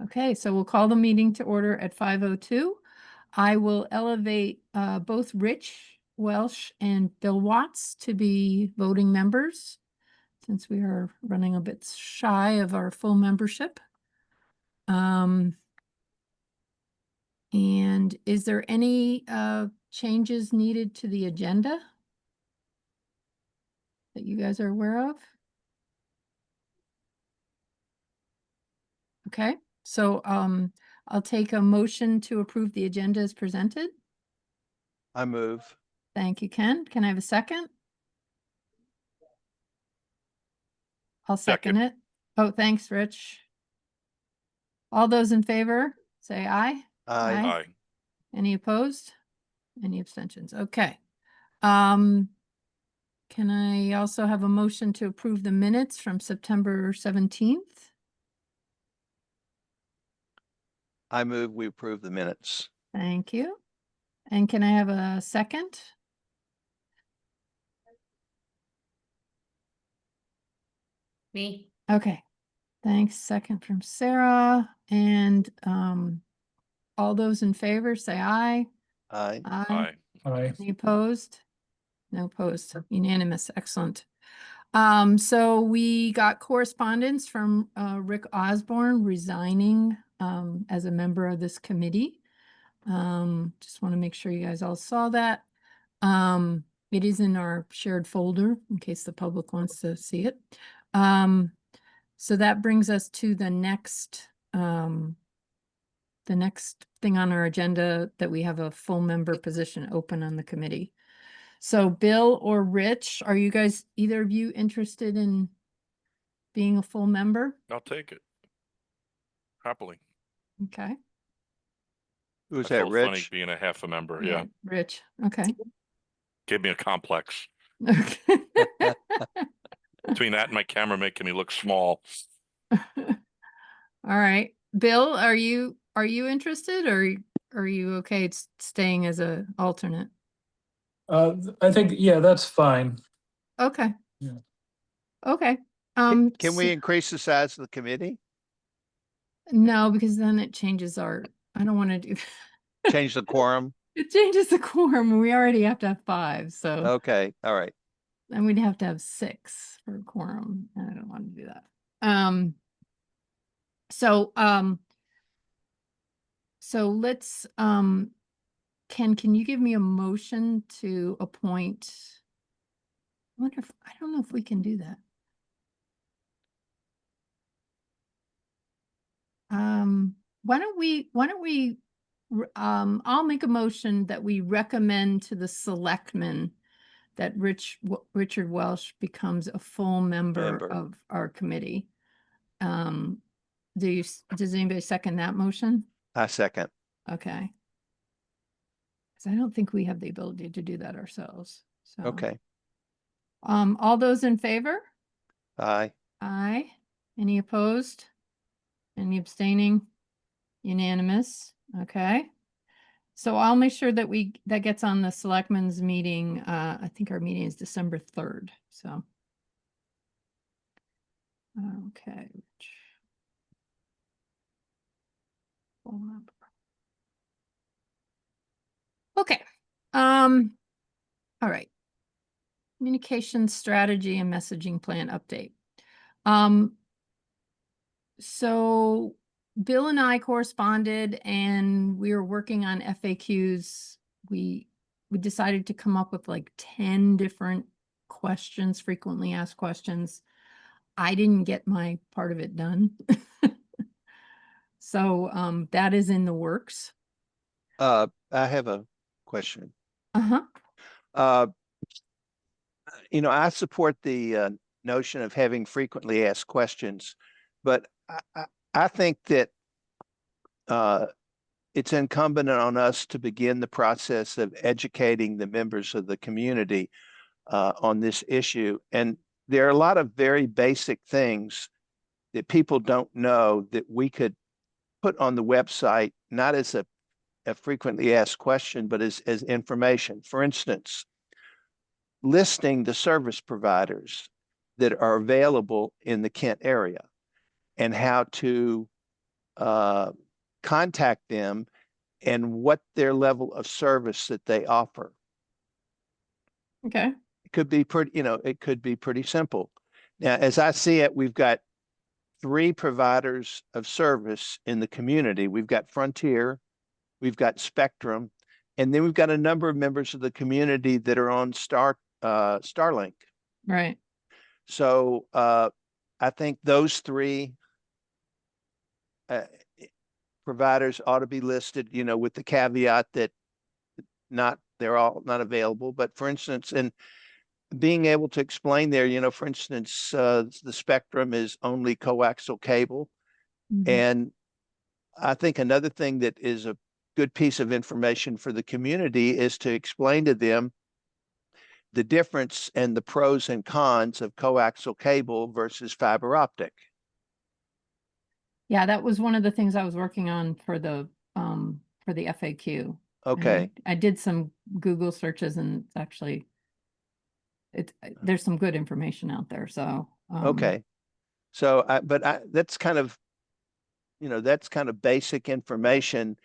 Okay, so we'll call the meeting to order at 5:02. I will elevate both Rich Welsh and Bill Watts to be voting members since we are running a bit shy of our full membership. And is there any changes needed to the agenda that you guys are aware of? Okay, so I'll take a motion to approve the agenda as presented. I move. Thank you, Ken. Can I have a second? I'll second it. Oh, thanks, Rich. All those in favor, say aye. Aye. Aye. Any opposed? Any abstentions? Okay. Can I also have a motion to approve the minutes from September 17th? I move we approve the minutes. Thank you. And can I have a second? Me. Okay. Thanks. Second from Sarah. And all those in favor, say aye. Aye. Aye. Aye. Any opposed? No opposed. Unanimous. Excellent. So we got correspondence from Rick Osborne resigning as a member of this committee. Just want to make sure you guys all saw that. It is in our shared folder in case the public wants to see it. So that brings us to the next thing on our agenda, that we have a full member position open on the committee. So Bill or Rich, are you guys, either of you, interested in being a full member? I'll take it. Happily. Okay. Who's I that, felt funny Rich? being a half a member. Yeah. Rich. Okay. Gave me a complex. Okay. Between that and my camera making me look small. All right. Bill, are you interested, or are you okay staying as a alternate? I think, yeah, that's fine. Okay. Yeah. Okay. Can we increase the size of the committee? No, because then it changes I don't want to do. Change the quorum? It changes the quorum. We already have to have 5, so. Okay, all right. And we'd have to have 6 for a quorum. And I don't want to do that. So let's, Ken, can you give me a motion to appoint? I don't know if we can do that. Why don't we, I'll make a motion that we recommend to the selectmen that Richard Welsh becomes a full member of our committee. Does anybody second that motion? I second. Okay. Because I don't think we have the ability to do that ourselves. So. Okay. All those in favor? Aye. Aye. Any opposed? Any abstaining? Unanimous. Okay. So I'll make sure that that gets on the selectmen's meeting. I think our meeting is December 3rd. So. Okay. Okay. All right. Communication strategy and messaging plan update. So Bill and I corresponded, and we were working on FAQs. We decided to come up with like 10 different questions, frequently asked questions. I didn't get my part of it done. So that is in the works. I have a question. Uh-huh. I support the notion of having frequently asked questions, but I think that it's incumbent on us to begin the process of educating the members of the community on this issue. And there are a lot of very basic things that people don't know that we could put on the website, not as a frequently asked question, but as information. For instance, listing the service providers that are available in the Kent area and how to contact them and what their level of service that they offer. Okay. It could be pretty, it could be pretty simple. Now, as I see it, we've got 3 providers of service in the community. We've got Frontier, we've got Spectrum, and then we've got a number of members of the community that are on Starlink. Right. So I think those 3 providers ought to be listed, with the caveat that they're all not available. But for instance, and being able to explain there, for instance, the Spectrum is only coaxial cable. Mhm. And I think another thing that is a good piece of information for the community is to explain to them the difference and the pros and cons of coaxial cable versus fiber optic. Yeah, that was one of the things I was working on for the FAQ. And Okay. I did some Google searches, and it's actually there's some good information out there. So Okay. So that's kind of, that's kind of basic information.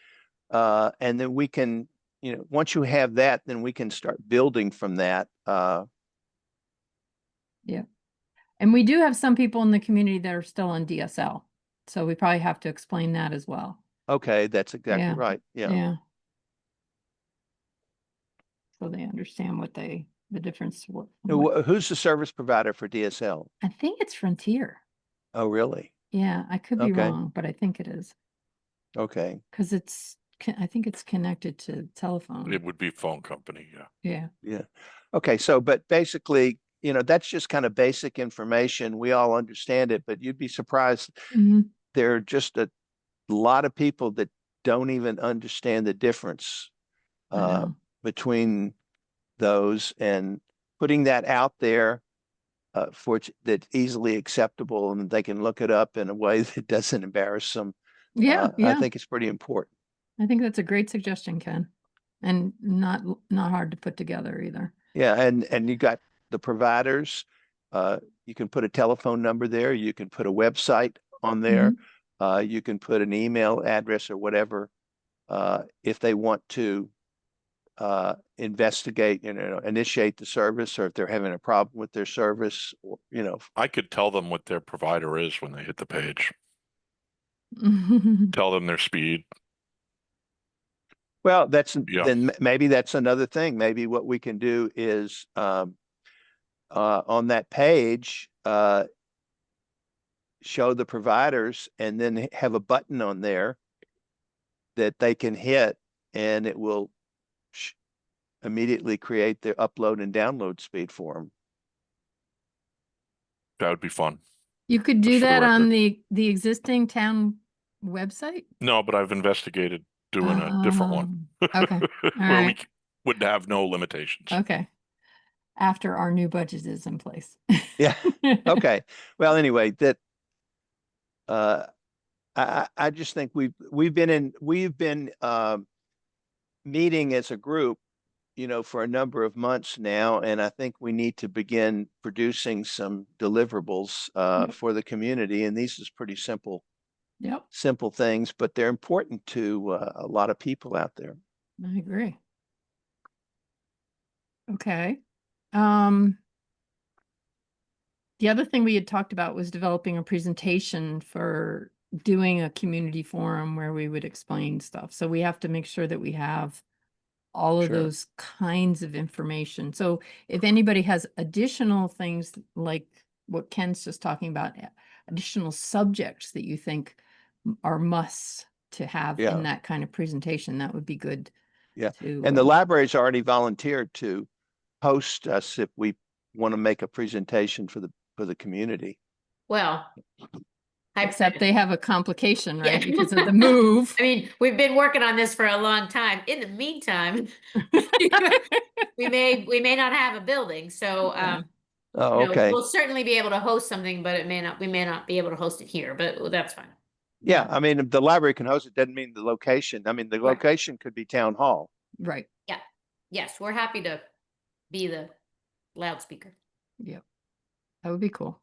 And then we can, once you have that, then we can start building from that. yeah. And we do have some people in the community that are still on DSL. So we probably have to explain that as well. Okay, that's exactly Yeah. right. Yeah. Yeah. So they understand the difference. Who's the service provider for DSL? I think it's Frontier. Oh, really? Yeah, I could be Okay. wrong, but I think it is. Okay. Because I think it's connected to telephone. It would be phone company, yeah. Yeah. Yeah. Okay. So, but basically, that's just kind of basic information. We all understand it, but you'd be surprised. Mhm. There are just a lot of people that don't even understand the difference I know. between those, and putting that out there that's easily acceptable and they can look it up in a way that doesn't embarrass them. Yeah, I yeah. think it's pretty important. I think that's a great suggestion, Ken. And not hard to put together either. Yeah, and you got the providers. You can put a telephone number there. You can put a website on there. You can put an email address or whatever if they want to investigate, initiate the service, or if they're having a problem with their service, or, I could tell them what their provider is when they hit the page. Tell them their speed. Well, Yeah. then maybe that's another thing. Maybe what we can do is on that page, show the providers and then have a button on there that they can hit, and it will immediately create the upload and download speed for them. That would be fun. You could do Just for the that on record. the existing town website? No, but I've investigated doing a different one. Okay. All Where we right. would have no limitations. Okay. After our new budget is in place. Yeah. Okay. Well, anyway, that I just think we've been meeting as a group, for a number of months now, and I think we need to begin producing some deliverables Yep. for the community. And these is pretty simple Yep, things, but they're important to a lot of people out there. I agree. Okay. The other thing we had talked about was developing a presentation for doing a community forum where we would explain stuff. So we have to make sure that we have all of Sure. those kinds of information. So if anybody has additional things like what Ken's just talking about, additional subjects that you think are musts to have Yeah. in that kind of presentation, that would be good. Yeah. To, And the library's already volunteered to host us if we want to make a presentation for the community. Well, except they have a complication, right? Yeah. Because of the move. I mean, we've been working on this for a long time. In the meantime, we may not have a building, so Yeah. Oh, okay. we'll certainly be able to host something, but we may not be able to host it here, but that's fine. Yeah. I mean, if the library can host it, doesn't mean the location. I mean, the Right. location could be town hall. Right. Yeah. Yes, we're happy to be the loudspeaker. Yep. That would be cool.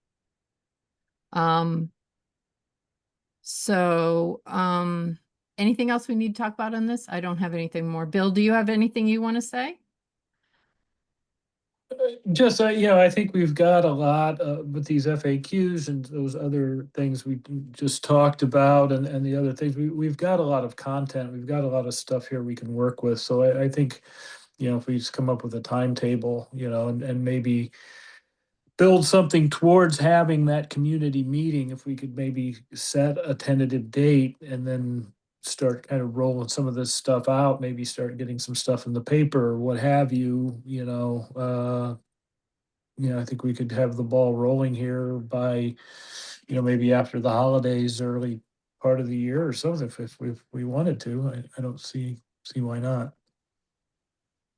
So, anything else we need to talk about on this? I don't have anything more. Bill, do you have anything you want to say? Just, I think we've got a lot with these FAQs and those other things we just talked about and the other things. We've got a lot of content. We've got a lot of stuff here we can work with. So I think, if we just come up with a timetable, and maybe build something towards having that community meeting, if we could maybe set a tentative date and then start kind of rolling some of this stuff out, maybe start getting some stuff in the paper or what have you, I think we could have the ball rolling here by, maybe after the holidays, early part of the year or something, if we wanted to. I don't see why not.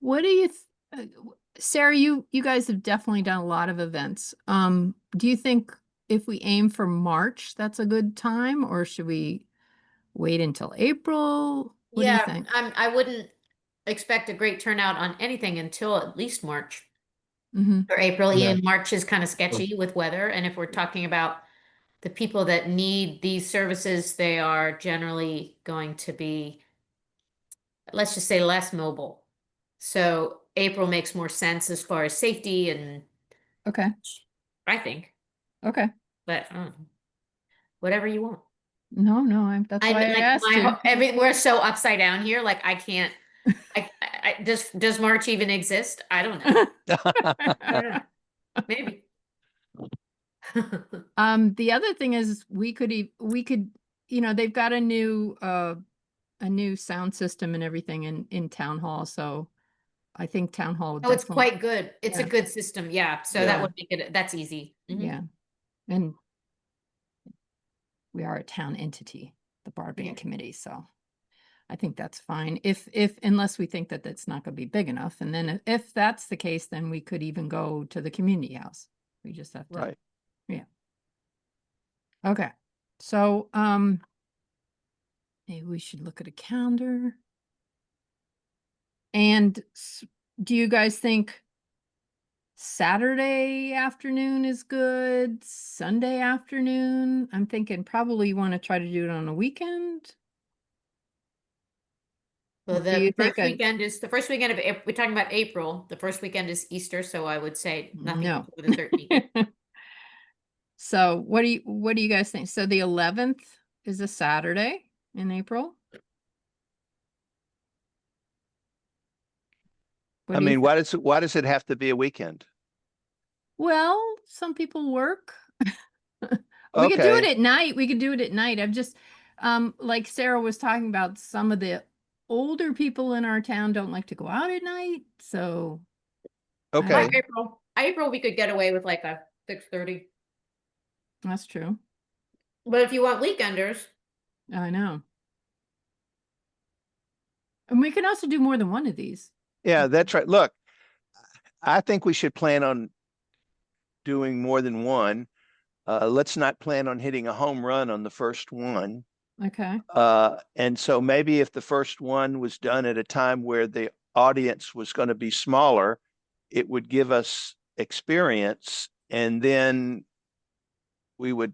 What do you, Sarah, you guys have definitely done a lot of events. Do you think if we aim for March, that's a good time, or should we wait until April? What do you think? I wouldn't expect a great turnout on anything until at least March Hmm. or April. Yeah. Even March is kind of sketchy with weather. And if we're talking about the people that need these services, they are generally going to be, let's just say, less mobile. So April makes more sense as far as safety and Okay, I think, okay. but whatever you want. No, that's why I like asked you. we're so upside down here. Like I can't. Does March even exist? I don't know. I don't know. Maybe. The other thing is we could, they've got a new sound system and everything in town hall. So I think town hall would Oh, it's definitely, quite good. It's a Yeah. good system. Yeah. So Yeah. that would make it. That's easy. Mhm. yeah. And we are a town entity, the Broadband Yeah. Committee. So I think that's fine. Unless we think that that's not going to be big enough. And then if that's the case, then we could even go to the community house. We just have to. Right. Yeah. Okay. So, maybe we should look at a calendar. And do you guys think Saturday afternoon is good? Sunday afternoon? I'm thinking probably you want to try to do it on a weekend. Well, Do you the first think weekend is the first weekend of we're talking about April. The first weekend is Easter, so I would say nothing No. before the 13th. So what do you guys think? So the 11th is a Saturday in April. What I do you mean, think? why does it have to be a weekend? Well, some people work. We could do it Okay. at night. We could do it at night. I've just, like Sarah was talking about, some of the older people in our town don't like to go out at night. So, Okay. April, we could get away with like a 6:30. that's true. But if you want weekenders, I know. And we can also do more than one of these. Yeah, that's right. Look, I think we should plan on doing more than one. Let's not plan on hitting a home run on the first one. Okay. And so maybe if the first one was done at a time where the audience was going to be smaller, it would give us experience, and then we would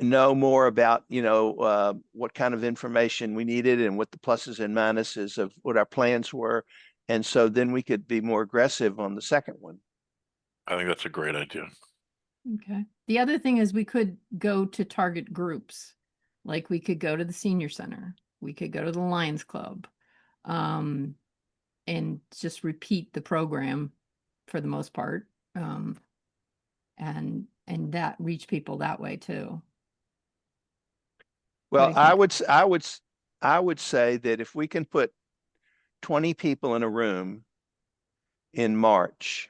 know more about, what kind of information we needed and what the pluses and minuses of what our plans were. And so then we could be more aggressive on the second one. I think that's a great idea. Okay. The other thing is we could go to target groups. Like we could go to the senior center. We could go to the Lions Club. And just repeat the program for the most part. And that reach people that way too. What do Well, you think? I would say that if we can put 20 people in a room in March,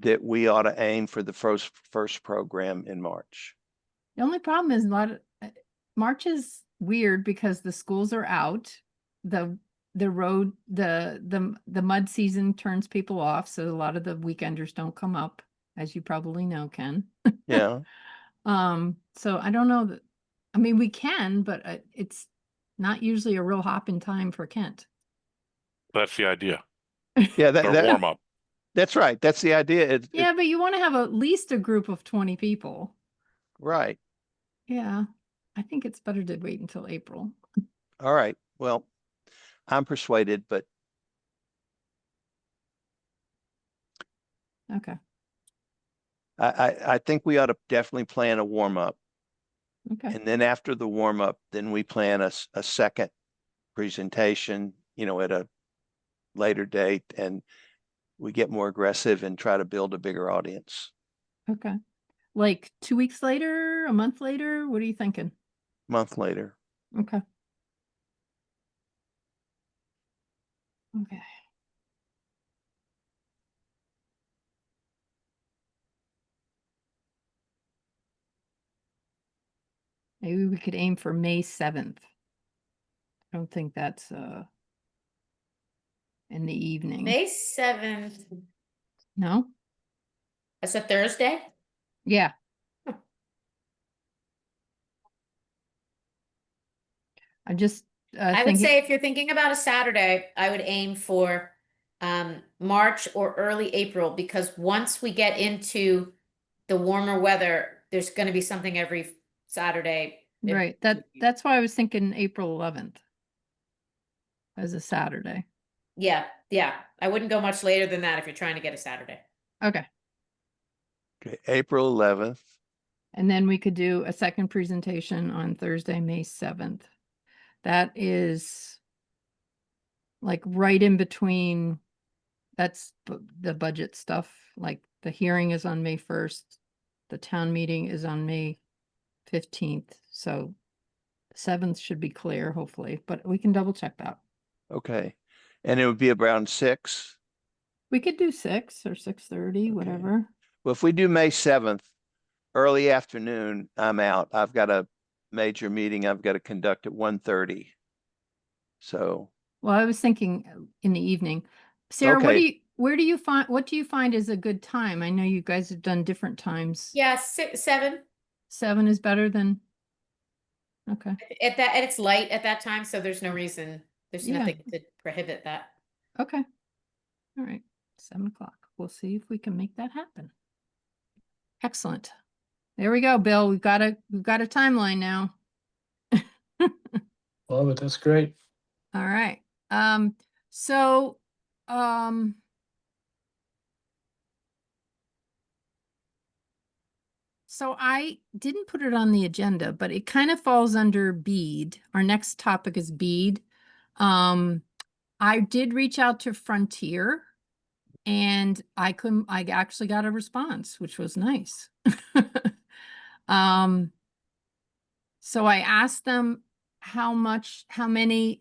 that we ought to aim for the first program in March. The only problem is March is weird because the schools are out. The road, the mud season turns people off. So a lot of the weekenders don't come up, as you probably know, Ken. Yeah. So I don't know that, I mean, we can, but it's not usually a real hop in time for Kent. That's the idea. Yeah, Or warm up. that's right. That's the idea. Yeah, but you want to have at least a group of 20 people. Right. Yeah, I think it's better to wait until April. All right, well, I'm persuaded, but Okay, I think we ought to definitely plan a warm up. okay, And then after the warm up, then we plan a second presentation, at a later date, and we get more aggressive and try to build a bigger audience. okay. Like 2 weeks later, a month later, what are you thinking? Month later. Okay. Okay. Maybe we could aim for May 7th. I don't think that's in the evening. May 7th, No? that's a Thursday? Yeah. I'm just I would thinking, say if you're thinking about a Saturday, I would aim for March or early April, because once we get into the warmer weather, there's going to be something every Saturday. right, that's why I was thinking April 11th as a Saturday. Yeah, yeah. I wouldn't go much later than that if you're trying to get a Saturday. Okay. Okay, April 11th. And then we could do a second presentation on Thursday, May 7th. That is like right in between, that's the budget stuff. Like the hearing is on May 1st. The town meeting is on May 15th. So 7th should be clear, hopefully, but we can double check that. Okay. And it would be around 6. We could do 6 or 6:30, Okay. whatever. Well, if we do May 7th, early afternoon, I'm out. I've got a major meeting I've got to conduct at 1:30. So, Well, I was thinking in the evening. Sarah, what Okay. do you find is a good time? I know you guys have done different times. Yeah, 7 7 is better than, okay, at that, and it's light at that time, so there's no reason, there's Yeah. nothing to prohibit that. okay. All right, 7 o'clock. We'll see if we can make that happen. Excellent. There we go, Bill. We've got a timeline now. Love it. That's great. All right. So, so I didn't put it on the agenda, but it kind of falls under BEAD. Our next topic is BEAD. I did reach out to Frontier and I actually got a response, which was nice. So I asked them how many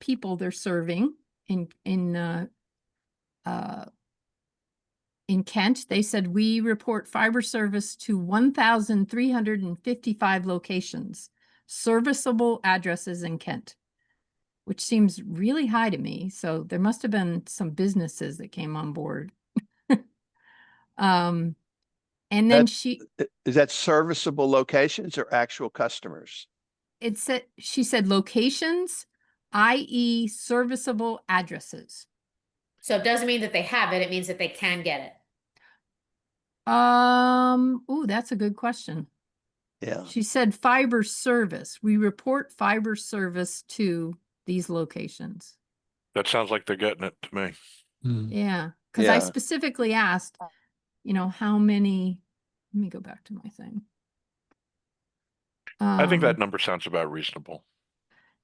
people they're serving in Kent. They said we report fiber service to 1,355 locations, serviceable addresses in Kent, which seems really high to me. So there must have been some businesses that came on board. And then is that serviceable locations or actual customers? she said locations, i.e. serviceable addresses. So it doesn't mean that they have it, it means that they can get it. Oh, that's a good question. Yeah. She said fiber service. We report fiber service to these locations. That sounds like they're getting it to me. Yeah, because I Yeah. specifically asked, how many, let me go back to my thing. I think that number sounds about reasonable.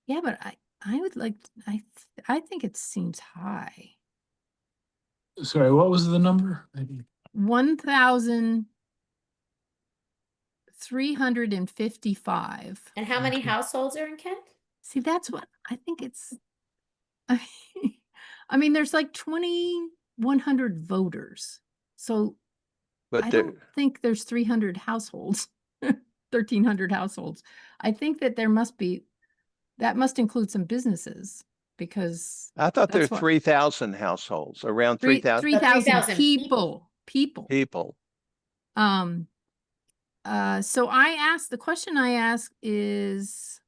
Yeah, but I would like, I think it seems high. Sorry, what was the number? 1,355. And how many Okay. households are in Kent? See, that's what I think it's, I mean, there's like 2,100 voters. So But I don't think there's 300 households, 1,300 households. I think that that must include some businesses because I thought there were that's what- 3,000 households, around 3,000 3,000 3,000 people. people. So the question I ask is,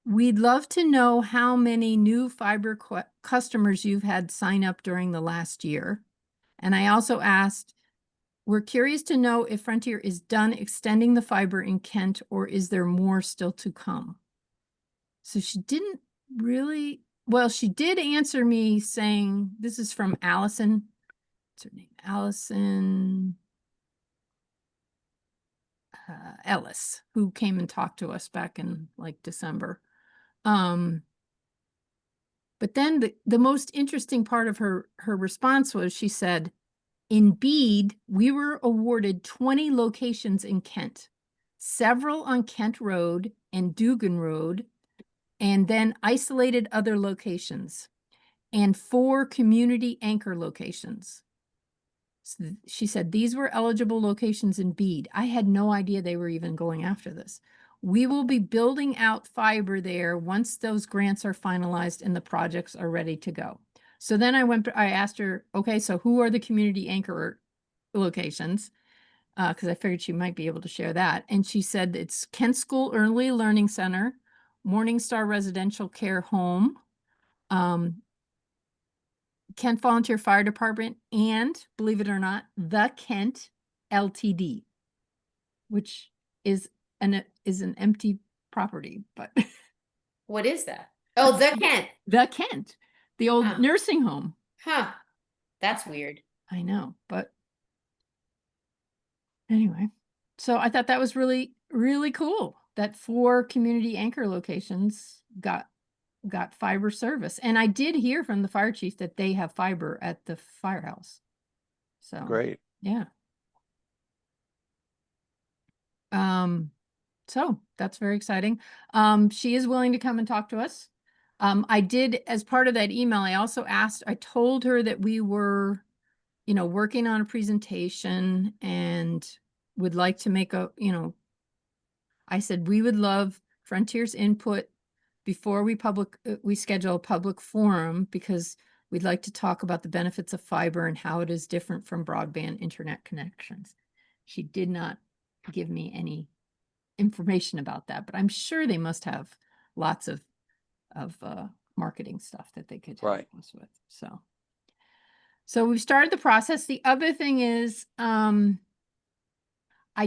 we'd love to know how many new fiber customers you've had sign up during the last year. And I also asked, we're curious to know if Frontier is done extending the fiber in Kent, or is there more still to come? So she didn't really, well, she did answer me saying, this is from Allison. What's her name? Allison Ellis, who came and talked to us back in like December. But then the most interesting part of her response was, she said, in Bede, we were awarded 20 locations in Kent, several on Kent Road and Dugan Road, and then isolated other locations, and 4 community anchor locations. So she said these were eligible locations in Bede. I had no idea they were even going after this. We will be building out fiber there once those grants are finalized and the projects are ready to go. So then I asked her, okay, so who are the community anchor locations? Because I figured she might be able to share that. And she said it's Kent School Early Learning Center, Morningstar Residential Care Home, Kent Volunteer Fire Department, and believe it or not, the Kent LTD, which is an empty property, but What is that? Oh, the Kent. the Kent, the old Huh. nursing home. Huh. That's weird. I know, but anyway, so I thought that was really, really cool that 4 community anchor locations got fiber service. And I did hear from the fire chief that they have fiber at the firehouse. So Great. yeah. So that's very exciting. She is willing to come and talk to us. I did, as part of that email, I told her that we were, working on a presentation and would like to make I said, we would love Frontier's input before we schedule a public forum, because we'd like to talk about the benefits of fiber and how it is different from broadband internet connections. She did not give me any information about that, but I'm sure they must have lots of marketing stuff that they could help Right. us with. So we've started the process. The other thing is, I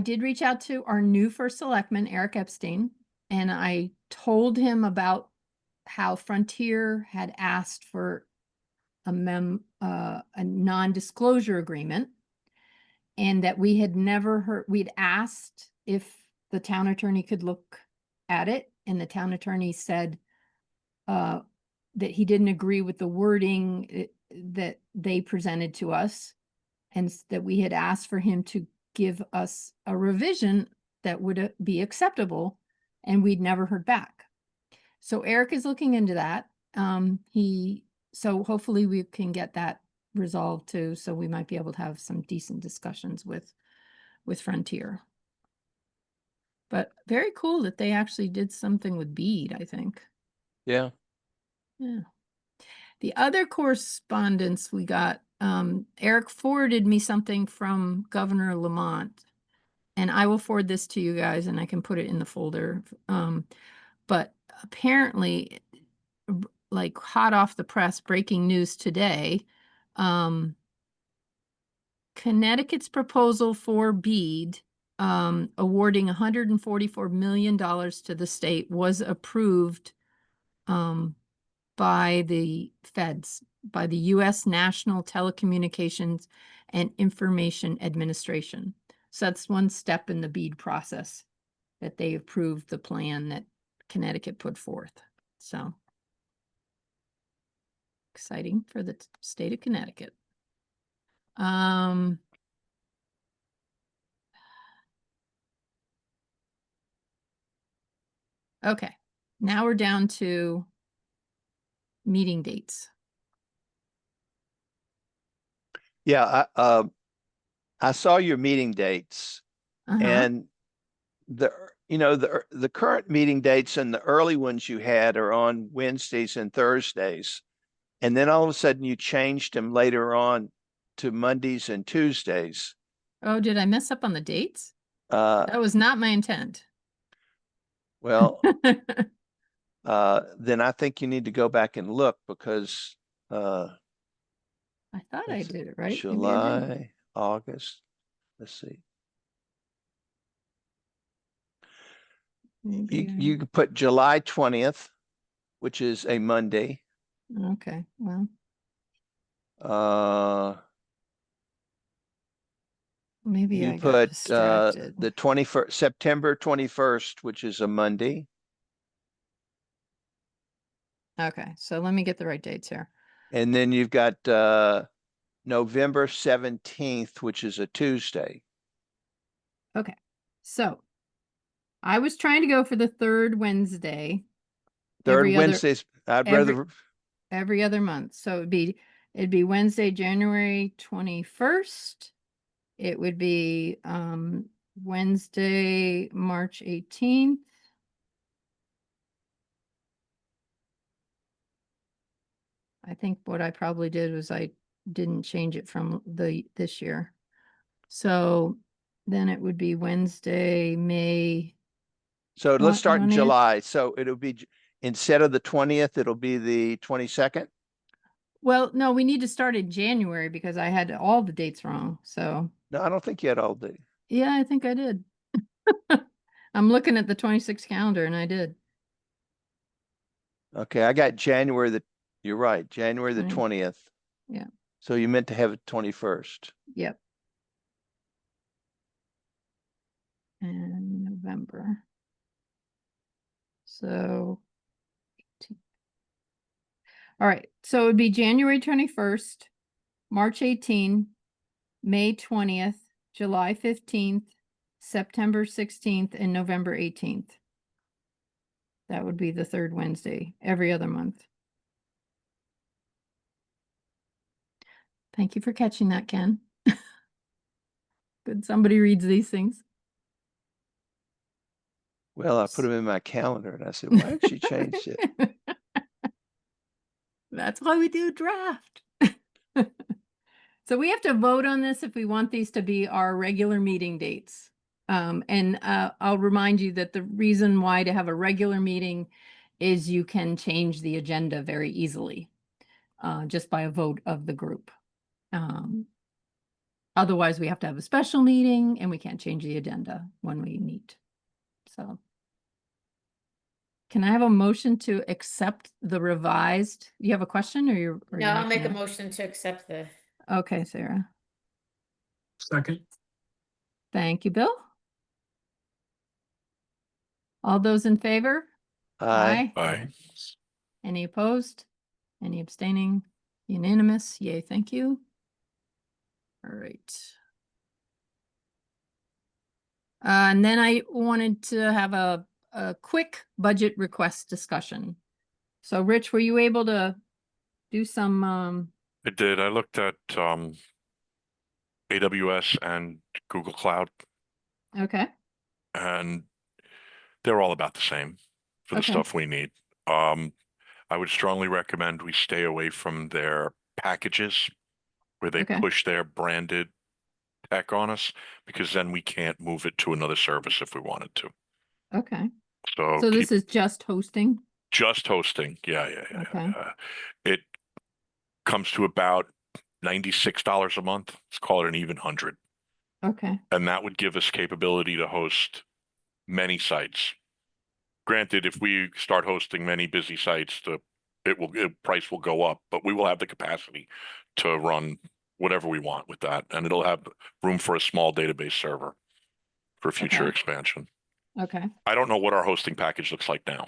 did reach out to our new first selectman, Eric Epstein, and I told him about how Frontier had asked for a non-disclosure agreement, and that we had never heard, we'd asked if the town attorney could look at it, and the town attorney said that he didn't agree with the wording that they presented to us, and that we had asked for him to give us a revision that would be acceptable, and we'd never heard back. So Eric is looking into that. So hopefully we can get that resolved too, so we might be able to have some decent discussions with Frontier. But very cool that they actually did something with Bede, I think. Yeah. Yeah. The other correspondence we got, Eric forwarded me something from Governor Lamont, and I will forward this to you guys and I can put it in the folder. But apparently, like hot off the press, breaking news today, Connecticut's proposal for Bede, awarding $144 million to the state, was approved by the feds, by the U.S. National Telecommunications and Information Administration. So that's one step in the Bede process, that they approved the plan that Connecticut put forth. So exciting for the state of Connecticut. Okay, now we're down to meeting dates. Yeah. I saw your meeting dates, and the current meeting dates and the early ones you had are on Wednesdays and Thursdays. And then all of a sudden you changed them later on to Mondays and Tuesdays. Oh, did I mess up on the dates? Uh, That was not my intent. well, then I think you need to go back and look, because I thought I did it right. Maybe I didn't. July, August. let's see. Maybe You could put July 20th, which is a Monday. okay, well, maybe I You got put distracted. the 21st, September 21st, which is a Monday. Okay, so let me get the right dates here. And then you've got November 17th, which is a Tuesday. Okay, so I was trying to go for the third Wednesday. Third every other- Wednesdays, I'd every- rather, Every other month. So it'd be Wednesday, January 21st. It would be Wednesday, March 18th. I think what I probably did was I didn't change it from this year. So then it would be Wednesday, May. so let's start in 20th. July. So it'll be, instead of the 20th, it'll be the 22nd. Well, no, we need to start in January because I had all the dates wrong. So No, I don't think you had all day. yeah, I think I did. I'm looking at the 26th calendar and I did. Okay, I got January you're right, January the 20. 20th. Yeah. So you meant to have it 21st. Yep. And November. So. 18. All right, so it would be January 21st, March 18, May 20th, July 15th, September 16th, and November 18th. That would be the third Wednesday, every other month. Thank you for catching that, Ken. Good, somebody reads these things. Well, I put them in my calendar and I said, why did she change it? That's why we do a draft. So we have to vote on this if we want these to be our regular meeting dates. I'll remind you that the reason why to have a regular meeting is you can change the agenda very easily, just by a vote of the group. Otherwise, we have to have a special meeting and we can't change the agenda when we meet. So can I have a motion to accept the revised? You have a question or you're? or No, you're I'll make a making motion to accept the, Okay, Sarah. Second. Thank you, Bill. All those in favor? Aye. Aye. Any opposed? Any abstaining? Unanimous? Yay, thank you. All right. And then I wanted to have a quick budget request discussion. So Rich, were you able to do some, I did. I looked at AWS and Google Cloud, okay, and they're all about the same for the Okay. stuff we need. I would strongly recommend we stay away from their packages where they Okay. push their branded tech on us, because then we can't move it to another service if we wanted to. okay. So So keep this is just hosting? just hosting. Yeah. Okay. It comes to about $96 a month. Let's call it an even 100. Okay, And that would give us capability to host many sites. Granted, if we start hosting many busy sites, the price will go up, but we will have the capacity to run whatever we want with that, and it'll have room for a small database server for future Okay. expansion. okay. I don't know what our hosting package looks like now,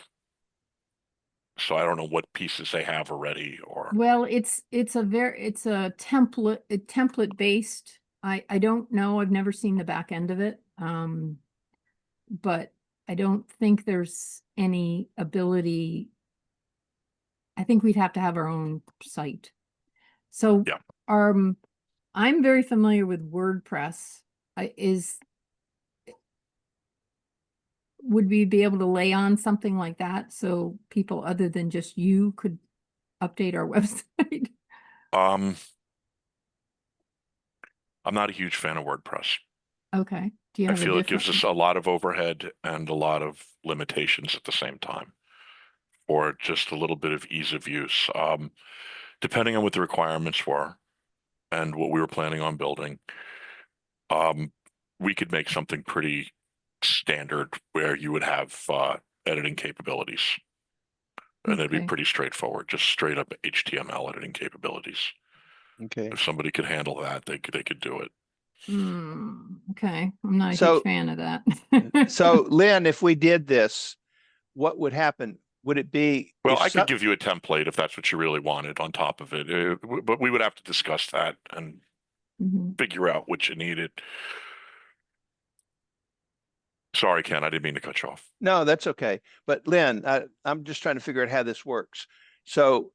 so I don't know what pieces they have already, or Well, it's a template based. I don't know. I've never seen the back end of it. But I don't think there's any ability. I think we'd have to have our own site. So, Yeah. I'm very familiar with WordPress. Would we be able to lay on something like that so people other than just you could update our website? I'm not a huge fan of WordPress. Okay. Do you I have a feel it gives different? us a lot of overhead and a lot of limitations at the same time, or just a little bit of ease of use. Depending on what the requirements were and what we were planning on building, we could make something pretty standard where you would have editing capabilities. And it'd be Okay. pretty straightforward, just straight up HTML editing capabilities. Okay. If somebody could handle that, they could do it. Okay, I'm not a So- huge fan of that. So Lynn, if we did this, what would happen? Would it be? Well, if I so- could give you a template if that's what you really wanted on top of it, but we would have to discuss that and Mhm. figure out what you needed. Sorry, Ken, I didn't mean to cut you off. No, that's okay. But Lynn, I'm just trying to figure out how this works. So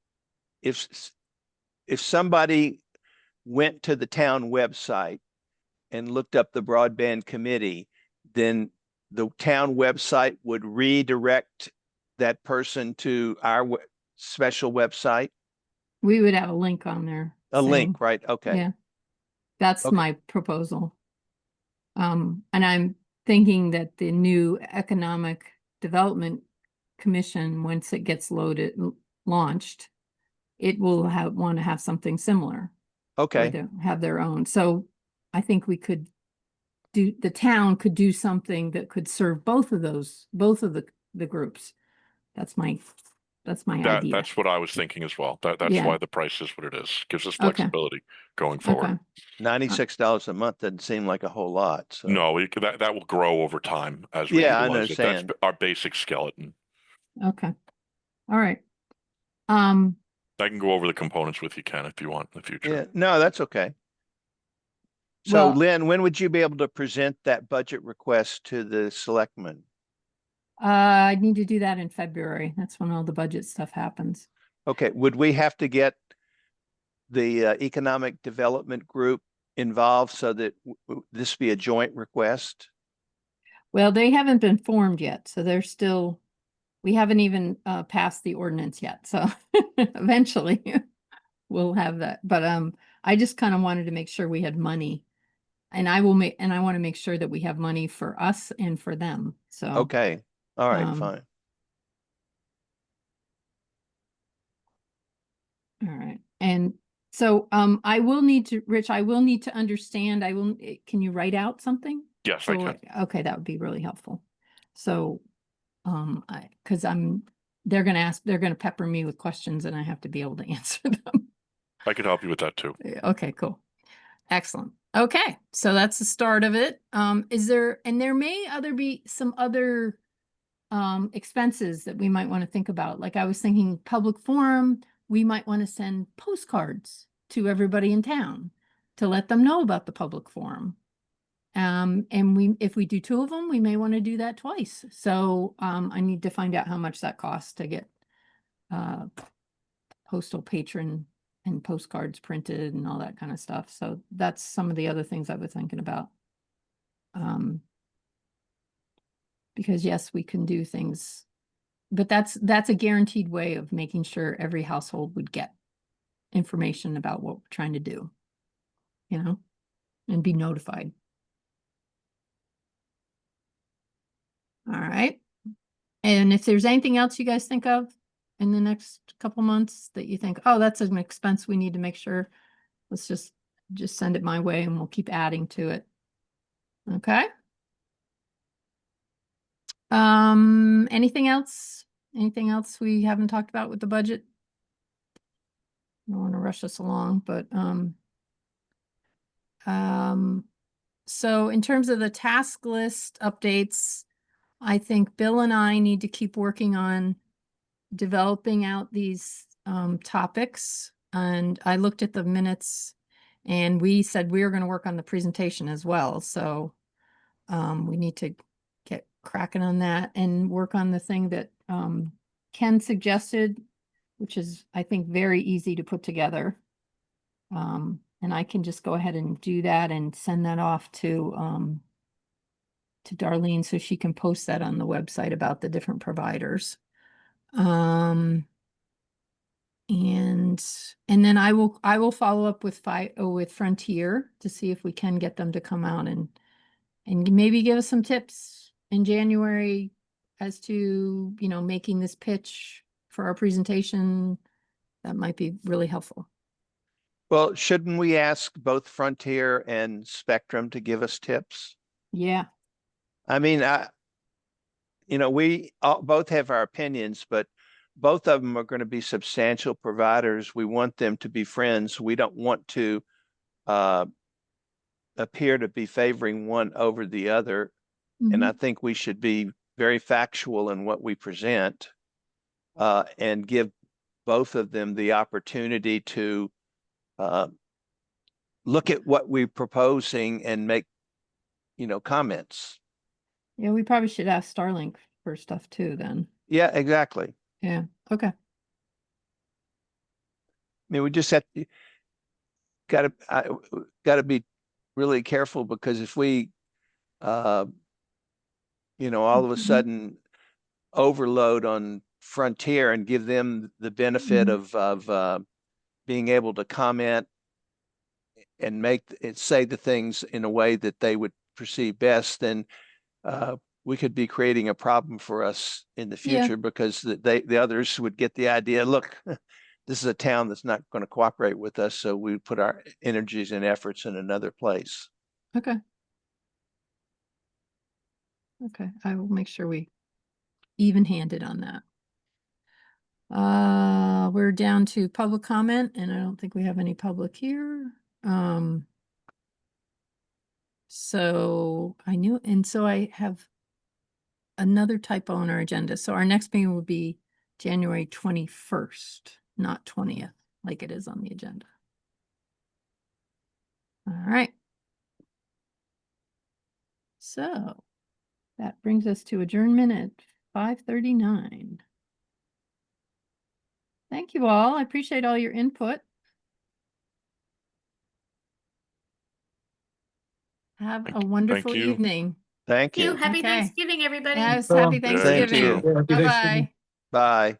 if somebody went to the town website and looked up the broadband committee, then the town website would redirect that person to our special website? We would have a link on there. A saying- link, right? Okay. Yeah. That's Okay. my proposal. And I'm thinking that the new Economic Development Commission, once it gets launched, it will want to have something similar. Or Okay. have their own. So I think the town could do something that could serve both of the groups. That's my idea. That's what I was thinking as well. That's Yeah. why the price is what it is. Gives us Okay. flexibility going forward. Okay, $96 a month doesn't seem like a whole lot. So. No, that will grow over time as we Yeah, I utilize it. That's understand. our basic skeleton. okay. All right. I can go over the components with you, Ken, if you want in the future. Yeah, no, that's okay. So Well- Lynn, when would you be able to present that budget request to the selectmen? I need to do that in February. That's when all the budget stuff happens. Okay, would we have to get the economic development group involved so that this be a joint request? Well, they haven't been formed yet, so we haven't even passed the ordinance yet, so eventually we'll have that. But I just kind of wanted to make sure we had money. And I want to make sure that we have money for us and for them, so. Okay, all right, Um, fine. All right, and so Rich, I will need to understand, can you write out something? Yes, I So, can. okay, that would be really helpful. So, because they're gonna pepper me with questions and I have to be able to answer them. I could help you with that too. Okay, cool. Excellent. Okay, so that's the start of it. There may be some other expenses that we might want to think about. Like I was thinking public forum, we might want to send postcards to everybody in town to let them know about the public forum. And if we do 2 of them, we may want to do that twice. So I need to find out how much that costs to get postal patron and postcards printed and all that kind of stuff. So that's some of the other things I was thinking about. Because yes, we can do things, but that's a guaranteed way of making sure every household would get information about what we're trying to do, and be notified. All right. And if there's anything else you guys think of in the next couple months that you think, oh, that's an expense we need to make sure, let's just send it my way and we'll keep adding to it. Okay. Anything else? Anything else we haven't talked about with the budget? I don't want to rush us along, but so in terms of the task list updates, I think Bill and I need to keep working on developing out these topics. And I looked at the minutes and we said we were going to work on the presentation as well. So we need to get cracking on that and work on the thing that Ken suggested, which is, I think, very easy to put together. And I can just go ahead and do that and send that off to Darlene so she can post that on the website about the different providers. And then I will follow up with Frontier to see if we can get them to come out and maybe give us some tips in January as to, making this pitch for our presentation. That might be really helpful. Well, shouldn't we ask both Frontier and Spectrum to give us tips? Yeah. I mean, we both have our opinions, but both of them are going to be substantial providers. We want them to be friends. We don't want to appear to be favoring one over the other. And I think we should be very factual in what we present, and give both of them the opportunity to look at what we're proposing and make, comments. Yeah, we probably should ask Starlink for stuff too then. Yeah, exactly. Yeah, okay. I mean, we just got to be really careful, because if we, all of a Mhm. sudden overload on Frontier and give them the benefit Mhm. of being able to comment and make it say the things in a way that they would perceive best, then we could be creating a problem for us in the Yeah. future, because the others would get the idea, look, this is a town that's not going to cooperate with us, so we put our energies and efforts in another place. Okay. Okay, I will make sure we even-handed on that. We're down to public comment, and I don't think we have any public here. So I have another typo on our agenda. So our next meeting will be January 21st, not 20th, like it is on the agenda. All right. So that brings us to adjournment at 5:39. Thank you all. I appreciate all your input. Have a wonderful you. evening. Thank you. Happy Okay. Thanksgiving, everybody. Yes, Well, happy thank you. Thanksgiving. Yeah, happy Thanksgiving. Bye-bye. Bye.